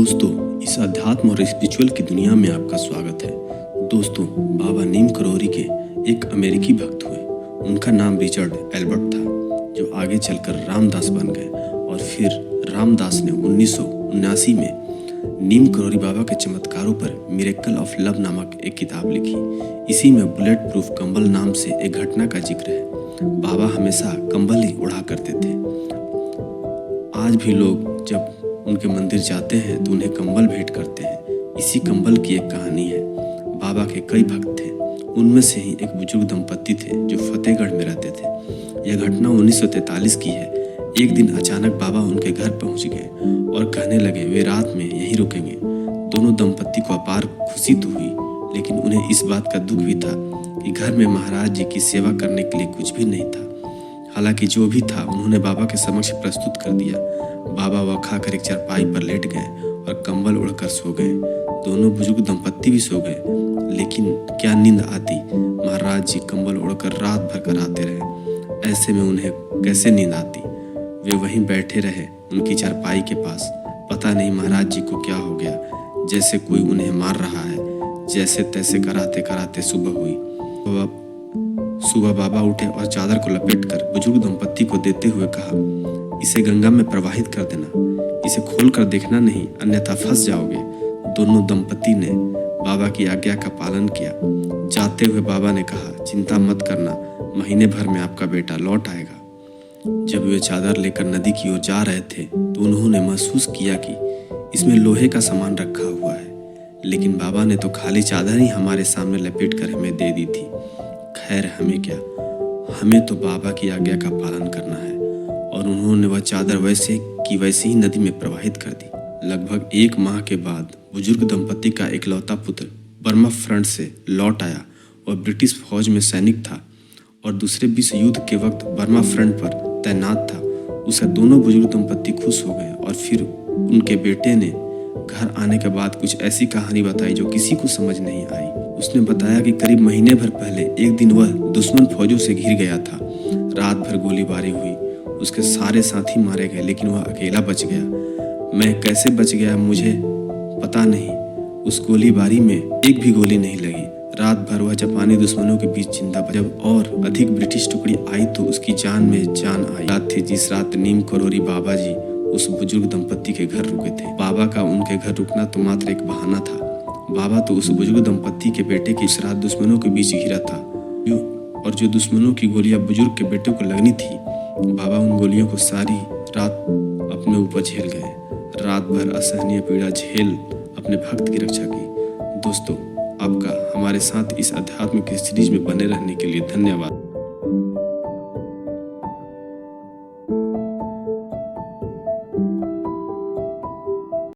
दोस्तों, इस अध्यात्म और स्पिरिचुअल की दुनिया में आपका स्वागत है। दोस्तों, बाबा नीम करौरी के एक अमेरिकी भक्त हुए। उनका नाम रिचर्ड एल्बर्ट था, जो आगे चलकर रामदास बन गए। और फिर रामदास ने 1979 में नीम करौरी बाबा के चमत्कारों पर मिरेकल ऑफ लव नामक एक किताब लिखी। इसी में बुलेट प्रूफ कंबल नाम से एक घटना का जिक्र है। बाबा हमेशा कंबल ही उड़ा करते थे। आज भी लोग जब उनके मंदिर जाते हैं तो उन्हें कंबल भेंट करते हैं। इसी कंबल की एक कहानी है। बाबा के कई भक्त थे, उनमें से ही एक बुजुर्ग दंपत्ति थे जो फतेहगढ़ में रहते थे। यह घटना 1943 की है। एक दिन अचानक बाबा उनके घर पहुंच गए और कहने लगे वे रात में यहीं रुकेंगे। दोनों दंपत्ति को अपार खुशी तो हुई, लेकिन उन्हें इस बात का दुख भी था कि घर में महाराज जी की सेवा करने के लिए कुछ भी नहीं था। हालांकि जो भी था उन्होंने बाबा के समक्ष प्रस्तुत कर दिया। बाबा वह खाकर एक चारपाई पर लेट गए और कंबल उड़कर सो गए। दोनों बुजुर्ग दंपत्ति भी सो गए, लेकिन क्या नींद आती। महाराज जी कंबल उड़कर रात भर कराते रहे। ऐसे में उन्हें कैसे नींद आती। वे वहीं बैठे रहे उनकी चारपाई के पास। पता नहीं महाराज जी को क्या हो गया, जैसे कोई उन्हें मार रहा है। जैसे तैसे कराते कराते सुबह हुई। सुबह बाबा उठे और चादर को लपेटकर बुजुर्ग दंपत्ति को देते हुए कहा, इसे गंगा में प्रवाहित कर देना, इसे खोल कर देखना नहीं, अन्यथा फंस जाओगे। दोनों दंपत्ति ने बाबा की आज्ञा का पालन किया। जाते हुए बाबा ने कहा, चिंता मत करना, महीने भर में आपका बेटा लौट आएगा। जब वे चादर लेकर नदी की ओर जा रहे थे तो उन्होंने महसूस किया कि इसमें लोहे का सामान रखा हुआ है, लेकिन बाबा ने तो खाली चादर ही हमारे सामने लपेट कर हमें दे दी थी। खैर, हमें क्या, हमें तो बाबा की आज्ञा का पालन करना है। और उन्होंने वह चादर वैसे की वैसे ही नदी में प्रवाहित कर दी। लगभग 1 माह के बाद बुजुर्ग दंपत्ति का इकलौता पुत्र बर्मा फ्रंट से लौट आया और ब्रिटिश फौज में सैनिक था और दूसरे विश्व युद्ध के वक्त बर्मा फ्रंट पर तैनात था। उससे दोनों बुजुर्ग दंपत्ति खुश हो गए। और फिर उनके बेटे ने घर आने के बाद कुछ ऐसी कहानी बताई जो किसी को समझ नहीं आई। उसने बताया कि करीब महीने भर पहले एक दिन वह दुश्मन फौजों से घिर गया था। रात भर गोलीबारी हुई, उसके सारे साथी मारे गए, लेकिन वह अकेला बच गया। मैं कैसे बच गया मुझे पता नहीं। उस गोलीबारी में एक भी गोली नहीं लगी। रात भर वह जापानी दुश्मनों के बीच जिंदा बचा। जब और अधिक ब्रिटिश टुकड़ी आई तो उसकी जान में जान आई। रात थी जिस रात नीम करौरी बाबा जी उस बुजुर्ग दंपत्ति के घर रुके थे। बाबा का उनके घर रुकना तो मात्र एक बहाना था। बाबा तो उस बुजुर्ग दंपत्ति के बेटे की इस रात दुश्मनों के बीच घिरा था, और जो दुश्मनों की गोलियां बुजुर्ग के बेटे को लगनी थी, बाबा उन गोलियों को सारी रात अपने ऊपर झेल गए। रात भर असहनीय पीड़ा झेल अपने भक्त की रक्षा की। दोस्तों, आपका हमारे साथ इस आध्यात्मिक सीरीज में बने रहने के लिए धन्यवाद।